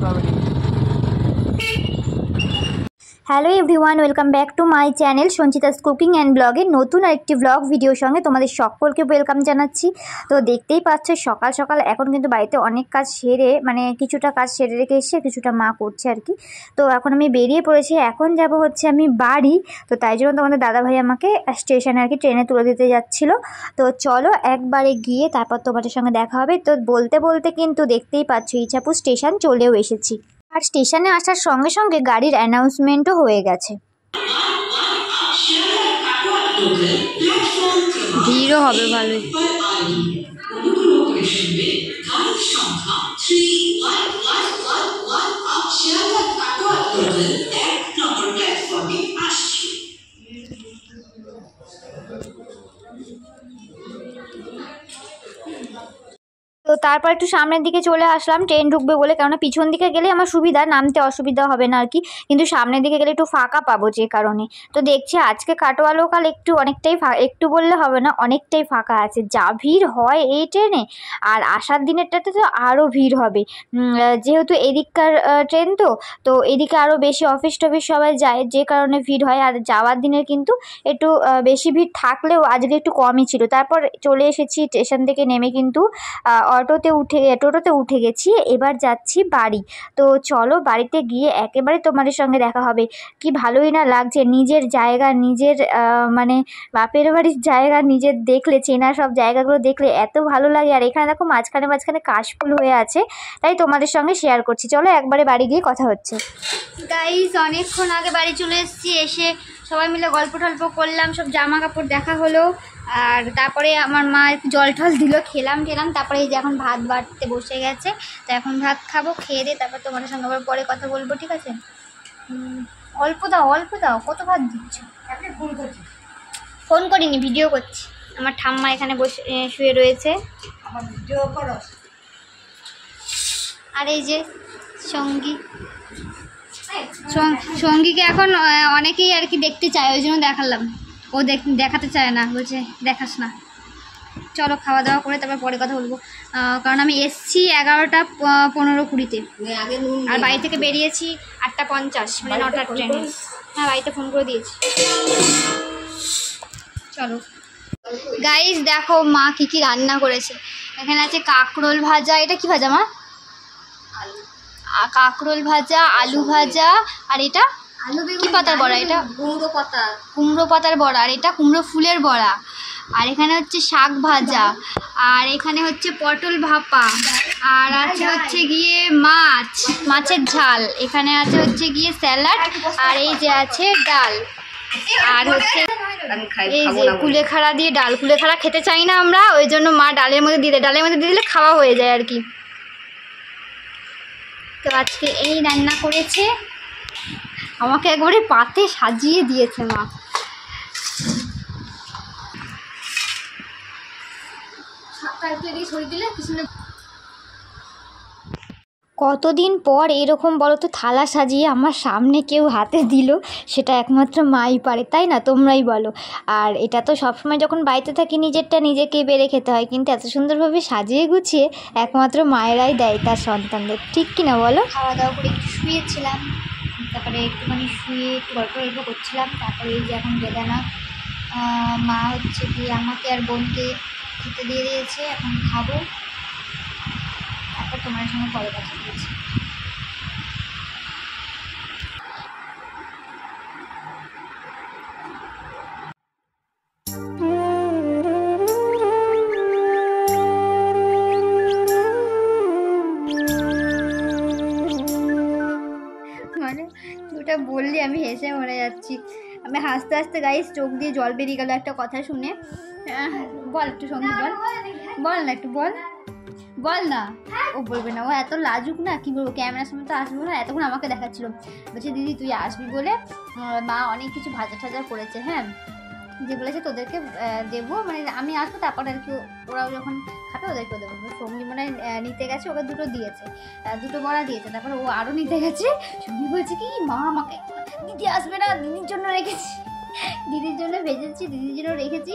Papdi. Hello everyone, welcome back to my channel Sanchita's cooking and ব্লগের নতুন আরেকটি blog ভিডিওর সঙ্গে তোমাদের সকলকে ওয়েলকাম জানাচ্ছি। তো দেখতেই পাচ্ছ সকাল সকাল এখন কিন্তু বাড়িতে অনেক কাজ সেরে, মানে কিছুটা কাজ সেরে রেখে এসে কিছুটা মা করছে আর কি। তো এখন আমি বেরিয়ে পড়েছি, এখন যাব হচ্ছে আমি বাড়ি। তো তাই জন্য তোমাদের দাদাভাই আমাকে স্টেশনে আর কি ট্রেনে তুলে দিতে যাচ্ছিলো। তো চলো একবারে গিয়ে তারপর তোমাদের সঙ্গে দেখা হবে। তো বলতে বলতে কিন্তু দেখতেই পাচ্ছ ইছাপুর স্টেশন চলেও এসেছি। আর স্টেশনে আসার সঙ্গে সঙ্গে গাড়ির অ্যানাউন্সমেন্টও হয়ে গেছে। ভিড়ও হবে ভালোই। তো তারপর একটু সামনের দিকে চলে আসলাম ট্রেন ঢুকবে বলে, কেননা পিছন দিকে গেলে আমার সুবিধা, নামতে অসুবিধা হবে না আর কি, কিন্তু সামনের দিকে গেলে একটু ফাঁকা পাবো যে কারণে। তো দেখছি আজকে কাটোয়া লোকাল একটু অনেকটাই একটু বললে হবে না, অনেকটাই ফাঁকা আছে। যা ভিড় হয় এই ট্রেনে, আর আসার দিনেরটাতে তো আরও ভিড় হবে, যেহেতু এদিককার ট্রেন তো এদিকে আরও বেশি অফিস টফিস সবাই যায় যে কারণে ভিড় হয়। আর যাওয়ার দিনের কিন্তু একটু বেশি ভিড় থাকলেও আজকে একটু কমই ছিল। তারপর চলে এসেছি স্টেশন থেকে নেমে, কিন্তু টোটোতে উঠে গেছি, এবার যাচ্ছি বাড়ি। তো চলো বাড়িতে গিয়ে একেবারে তোমাদের সঙ্গে দেখা হবে। কি ভালোই না লাগছে, নিজের জায়গা, নিজের মানে বাপের বাড়ির জায়গা নিজের দেখলে, চেনা সব জায়গাগুলো দেখলে এত ভালো লাগে। আর এখানে দেখো মাঝখানে মাঝখানে কাশফুল হয়ে আছে, তাই তোমাদের সঙ্গে শেয়ার করছি। চলো একবারে বাড়ি গিয়ে কথা হচ্ছে। গাইস অনেকক্ষণ আগে বাড়ি চলে এসেছি, এসে সবাই মিলে গল্প টল্প করলাম, সব জামা কাপড় দেখা হলো। আর তারপরে আমার মা একটু জল টল দিল, খেলাম, তারপরে এই যে এখন ভাত বাড়তে বসে গেছে। তো এখন ভাত খাবো, খেয়ে দিয়ে তারপর তোমাদের সঙ্গে আবার পরে কথা বলবো, ঠিক আছে? অল্প দাও, কত ভাত দিচ্ছ? ফোন করিনি, ভিডিও করছি। আমার ঠাম্মা এখানে বসে শুয়ে রয়েছে, আর এই যে সঙ্গীকে এখন অনেকেই আর কি দেখতে চায়, ওই জন্য দেখালাম। ও দেখাতে চায় না, বলছে দেখাস না। চলো খাওয়া দাওয়া করে তারপর পরে কথা বলবো, কারণ আমি এসছি 11টা 15-20-তে, আর বাড়ি থেকে বেরিয়েছি 8টা 50, মানে 9টার ট্রেনে। হ্যাঁ, বাড়িতে ফোন করে দিয়েছি। চলো গাইস দেখো মা কি রান্না করেছে। এখানে আছে কাঁকরোল ভাজা, এটা কি ভাজা মা? কাঁকরোল ভাজা, আলু ভাজা, আর এটা কি পাতার বড়া? এটা কুমড়ো পাতার বড়া, আর এটা কুমড়ো ফুলের বড়া। আর এখানে হচ্ছে শাক ভাজা, আর এখানে হচ্ছে পটল ভাপা, আর আছে হচ্ছে গিয়ে মাছের ঝাল, এখানে আছে হচ্ছে গিয়ে স্যালাড, আর এই যে আছে ডাল, আর হচ্ছে এই যে কুলেখাড়া দিয়ে ডাল। কুলেখাড়া খেতে চাই না আমরা, ওই জন্য মা ডালের মধ্যে দিয়ে দিলে খাওয়া হয়ে যায় আর কি। তো আজকে এই রান্না করেছে, আমাকে একবারে পাতে সাজিয়ে দিয়েছে মা। কতদিন পর এরকম বলো তো থালা সাজিয়ে আমার সামনে কেউ হাতে দিল, সেটা একমাত্র মাই পারে, তাই না? তোমরাই বলো। আর এটা তো সবসময় যখন বাড়িতে থাকি নিজেরটা নিজেকে বেড়ে খেতে হয়, কিন্তু এত সুন্দরভাবে সাজিয়ে গুছিয়ে একমাত্র মায়েরাই দেয় তার সন্তানদের, ঠিক কিনা বলো? খাওয়া দাওয়া করে একটু শুয়েছিলাম, তারপরে একটুখানি শুয়ে একটু গল্প করছিলাম। তারপরে এই যে এখন বেদানা মা হচ্ছে কি আমাকে আর বোনকে খেতে দিয়ে দিয়েছে, এখন খাবো, তারপর তোমার সঙ্গে পরে কথা বলছি। মানে ওটা বললি আমি হেসে মরে যাচ্ছি। আমি হাসতে হাসতে গাইস চোখ দিয়ে জল বেরিয়ে গেল একটা কথা শুনে। বল একটু সঙ্গীত বল না, একটু বল না। ও বলবে না, ও এত লাজুক না, কি বলবো, ক্যামেরার সামনে তো আসবো না। এতক্ষণ আমাকে দেখাচ্ছিল, বলছে দিদি তুই আসবি বলে মা অনেক কিছু ভাজা টাজা করেছে, হ্যাঁ, যে বলেছে তোদেরকে দেবো, মানে আমি আসবো তারপর আর কি ওরাও যখন খাবে ওদেরকেও দেবো। সঙ্গী মনে নিতে গেছে, ওকে দুটো দিয়েছে, দুটো বড়া দিয়েছে, তারপর ও আরও নিতে গেছে। সঙ্গী বলছে কি মা আমাকে দিদি আসবে না, দিদির জন্য রেখেছি। দিদির জন্য ভেজেছি, দিদির জন্য রেখেছি।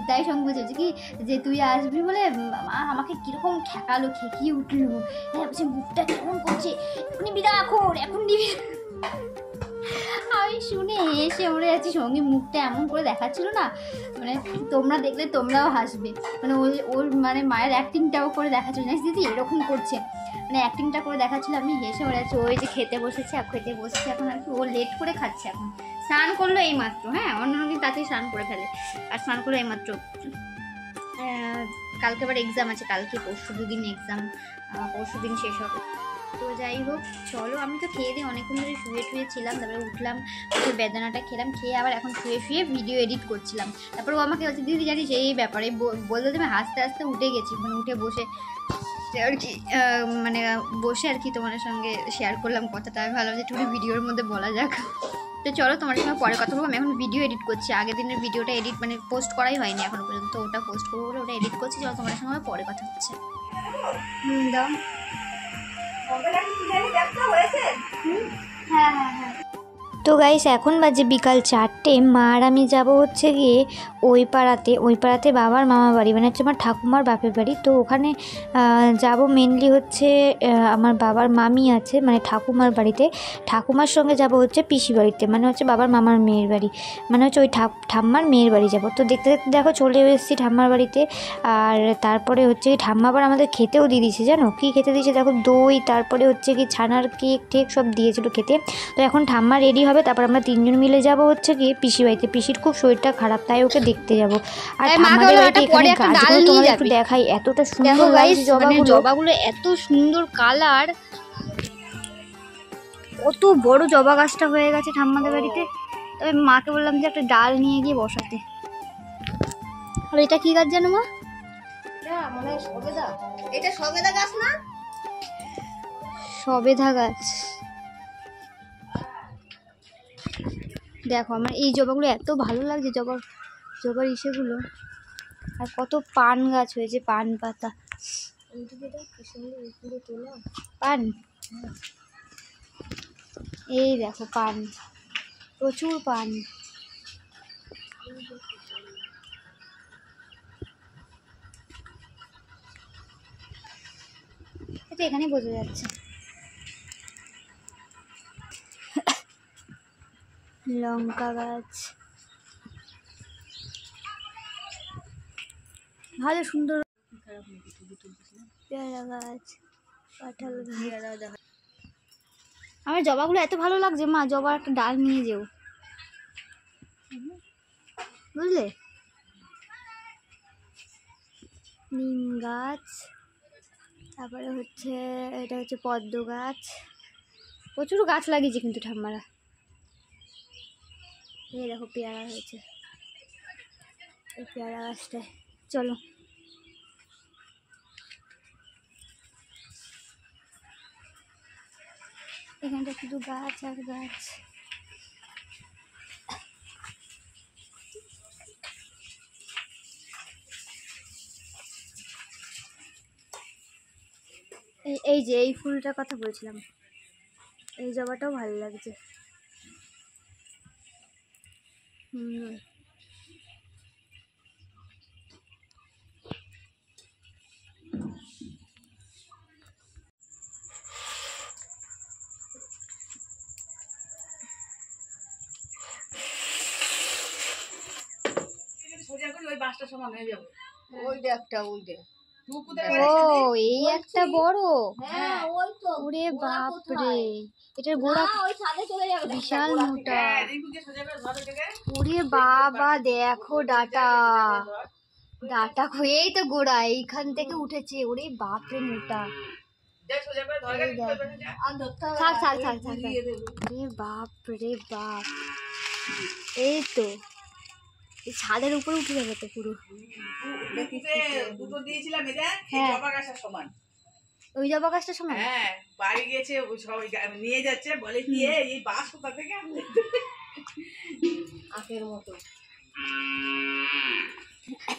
তাই সঙ্গে হচ্ছে কি যে তুই আসবি বলে মা আমাকে কীরকম ঠেকালো, খেকিয়ে উঠলো। হ্যাঁ বলছে মুখটা কেমন করছে, এখন নিবি না, এখন নিবি। আমি শুনে এসে মরে যাচ্ছি। সঙ্গে মুখটা এমন করে দেখাচ্ছিল না, মানে তোমরা দেখলে তোমরাও হাসবে। মানে ওর মানে মায়ের অ্যাক্টিংটাও করে দেখাচ্ছিল, জানিস দিদি এরকম করছে, মানে অ্যাক্টিংটা করে দেখাচ্ছিল। আমি হেসে মরে যাচ্ছি। ওই যে খেতে বসেছে এখন আর কি। ও লেট করে খাচ্ছে এখন। স্নান করলো এই মাত্র, হ্যাঁ অন্য দিন তাতেই স্নান করে ফেলে, আর স্নান করলো এই মাত্র। কালকে আবার এক্সাম আছে, কালকে পরশু 2 দিন এক্সাম, পরশু দিন শেষ হবে। তো যাই হোক চলো, আমি তো খেয়ে দিই অনেকক্ষণ ধরে শুয়ে ছিলাম, তারপরে উঠলাম, উঠে বেদানাটা খেলাম, খেয়ে আবার এখন শুয়ে ভিডিও এডিট করছিলাম। তারপরে ও আমাকে বলছে দিদি জানিস এই ব্যাপারে, বললো যে আমি হাসতে উঠে গেছি, মানে উঠে বসে আর কি মানে বসে আর কি তোমাদের সঙ্গে শেয়ার করলাম কথাটা। আমি ভাবলাম যে একটু ভিডিওর মধ্যে বলা যাক। তো চলো তোমার সঙ্গে পরে কথা বলবো। আমি এখন ভিডিও এডিট করছি, আগের দিনের ভিডিওটা এডিট মানে পোস্ট করাই হয়নি এখনো পর্যন্ত, ওটা পোস্ট করবো বলে ওটা এডিট করছি। চলো তোমার সঙ্গে পরে কথা হচ্ছে। দাও। হ্যাঁ। তো গাইস এখন বাজে বিকাল 4টে। মা আর আমি যাব হচ্ছে গিয়ে ওই পাড়াতে বাবার মামা বাড়ি, মানে হচ্ছে আমার ঠাকুমার বাপের বাড়ি। তো ওখানে যাব মেনলি হচ্ছে আমার বাবার মামি আছে মানে ঠাকুমার বাড়িতে, ঠাকুমার সঙ্গে যাব হচ্ছে পিসি বাড়িতে, মানে হচ্ছে বাবার মামার মেয়ের বাড়ি, মানে হচ্ছে ওই ঠাম্মার মেয়ের বাড়ি যাব। তো দেখতে দেখো চলে এসেছি ঠাম্মার বাড়িতে। আর তারপরে হচ্ছে কি ঠাম্মা আবার আমাদের খেতেও দিয়ে দিয়েছে, জানো কি খেতে দিয়েছে দেখো, দই, তারপরে হচ্ছে কি ছানার কেক সব দিয়েছিল খেতে। তো এখন ঠাম্মা রেডি হবে, তারপর আমরা 3জন মিলে যাব হচ্ছে গিয়ে পিসি বাড়িতে। পিসির খুব শরীরটা খারাপ, তাই ওকে দেখতে যাব। আর ঠাম্মাদের বাড়িতে এখানে গাছগুলো তোমাদের একটু দেখাই, এতটা সুন্দর লাগছে জবাগুলো, এত সুন্দর কালার, কত বড় জবা গাছটা হয়ে গেছে ঠাম্মাদের বাড়িতে। তবে মাকে বললাম যে একটা ডাল নিয়ে গিয়ে বসাতে। আর এটা কি গাছ জানো মা? এটা সবেদা গাছ না? সবেদা গাছ। দেখো আমার এই জবাগুলো এত ভালো লাগছে, জবার ইসেগুলো। আর কত পান গাছ হয়েছে, পান পাতা, পান, এই দেখো পান, প্রচুর পান। এটা এখানে বোঝা যাচ্ছে। লঙ্কা গাছ, ভালো সুন্দর। পেয়ারা গাছ, কাঁঠাল গাছ। আমার জবাগুলো এত ভালো লাগছে, মা জবার একটা ডাল নিয়ে যেও, বুঝলে। নিম গাছ, তারপরে হচ্ছে এটা হচ্ছে পদ্ম গাছ, প্রচুর গাছ লাগিয়েছে কিন্তু ঠাম্মারা। এই দেখো পেয়ারা হয়েছে এই পেয়ারা গাছটায়। চলো এখানটা শুধু গাছ আর গাছ। এই যে এই ফুলটার কথা বলছিলাম, এই জবাটাও ভালো লাগছে। ও এই একটা বড়, ওরে বাপরে, এটার গোড়া বিশাল মোটা। ওরে বাবা দেখো ডাটা এই তো গোড়া এইখান থেকে উঠেছে, ওরে বাপরে মোটা। থাক রে বাপ রে বাপ, এই তো এই ছাদের উপরে উঠে যাবে তো পুরো। ওই জবা গাছটা সমান। হ্যাঁ বাড়ি গেছে সবাই নিয়ে যাচ্ছে, বলে কি এই বাস কোথা থেকে আখের মতো।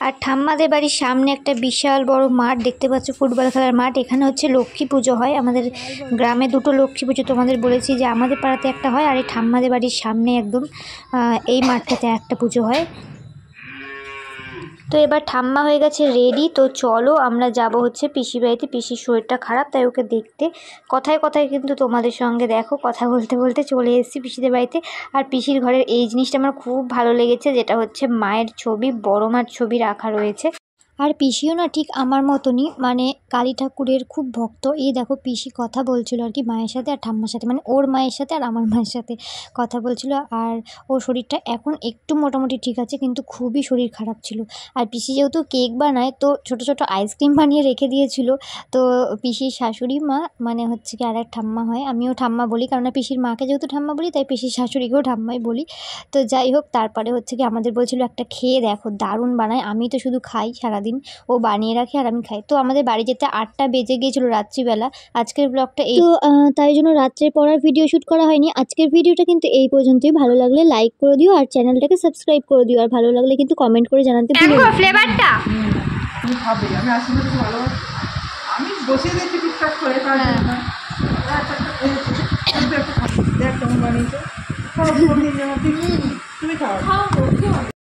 আর ঠাম্মাদের বাড়ির সামনে একটা বিশাল বড় মাঠ দেখতে পাচ্ছ, ফুটবল খেলার মাঠ। এখানে হচ্ছে লক্ষ্মী পুজো হয়। আমাদের গ্রামে দুটো লক্ষ্মী পুজো, তোমাদের বলেছি যে আমাদের পাড়াতে একটা হয়, আর এই ঠাম্মাদের বাড়ির সামনে একদম এই মাঠটাতে একটা পুজো হয়। তো এবার ঠাম্মা হয়ে গেছে রেডি, তো চলো আমরা যাব হচ্ছে পিসি বাড়িতে। পিসির শরীরটা খারাপ, তাই ওকে দেখতে কথায় কথায় কিন্তু তোমাদের সঙ্গে দেখো কথা বলতে বলতে চলে এসেছি পিসিদের বাড়িতে। আর পিসির ঘরের এই জিনিসটা আমার খুব ভালো লেগেছে, যেটা হচ্ছে মায়ের ছবি, বড় মার ছবি রাখা রয়েছে। আর পিসিও না ঠিক আমার মতনই, মানে কালী ঠাকুরের খুব ভক্ত। এই দেখো পিসি কথা বলছিল আর কি মায়ের সাথে আর ঠাম্মার সাথে, মানে ওর মায়ের সাথে আর আমার মায়ের সাথে কথা বলছিল। আর ওর শরীরটা এখন একটু মোটামুটি ঠিক আছে, কিন্তু খুবই শরীর খারাপ ছিল। আর পিসি যেহেতু কেক বানায়, তো ছোট ছোট আইসক্রিম বানিয়ে রেখে দিয়েছিল। তো পিসির শাশুড়ি মা, মানে হচ্ছে কি আর এক ঠাম্মা হয়, আমিও ঠাম্মা বলি, কারণ পিসির মাকে যেহেতু ঠাম্মা বলি তাই পিসির শাশুড়িকেও ঠাম্মাই বলি। তো যাই হোক, তারপরে হচ্ছে কি আমাদের বলছিল একটা খেয়ে দেখো, দারুণ বানায়। আমি তো শুধু খাই সারাদিন, ও বানিয়ে রাখে আর আমি খাই। তো আমাদের বাড়ি যেতে 8টা বেজে গিয়েছিল রাত্রিবেলা। আজকের ব্লগটা এই, তো তাই জন্য রাত্রের পর আর ভিডিও শ্যুট করা হয়নি। আজকের ভিডিওটা কিন্তু এই পর্যন্তই। ভালো লাগলে লাইক করে দিও আর চ্যানেলটাকে সাবস্ক্রাইব করে দিও, আর ভালো লাগলে কিন্তু কমেন্ট করে জানাতে ভুলো না। ফ্লেভারটা তুমি খাবে, আমি আসলে তো ভালো, আমি বসিয়ে দিয়েছি টুকটাক করে তার জন্য। দেখ কেমন বানিয়েছে, খাও তুমি খাও।